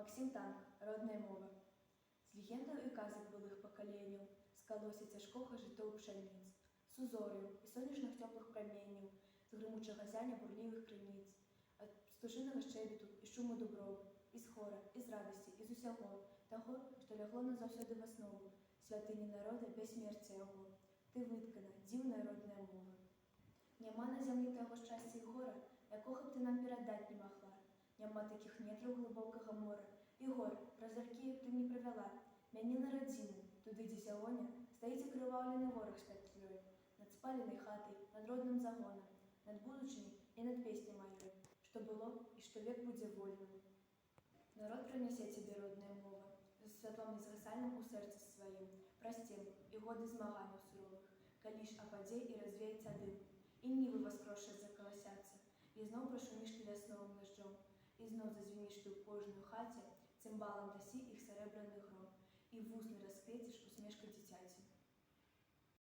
Максим Танк, родная мова. З легендаў і казак былых пакаленняў, з калосся цяжкога жытоў пшаніц, з узор'яў і сонечных цёплых праменняў, з грымучага зяня бурлівых крыніц, ад стужынага шчэбету і шуму дубровы, і з хора, і з радасці, і з усяго таго, што лягло назаўсёды в аснову святыні народа бяссмерця яго. Ты выткана, дзіўная родная мова. Няма на зямлі таго шчасця і гора, якога б ты нам перадаць не магла. Няма такіх нетраў глыбокага мора, і гор, праз які б ты не правяла мяне на радзіму, туды, дзе сягоння стаіць акрываўлены вораг з пятлёй, над спаленай хатай, над родным загонам, над будучыняй і над песняй маёй, што было і што век будзе вольным. Народ прынясе цябе, родная мова, з святлом незгасальным у сэрцы сваім, праз цемру і годы змаганняў суровых, калі ж ападзе і развеецца дым, і нівы воскросшыя закаласяцца, і зноў прашуміш ты вясновым дажджом, і зноў зазвініш ты ў кожную хаце, цымбалам дасі іх сарэбраны гром, і вусны расквеціш у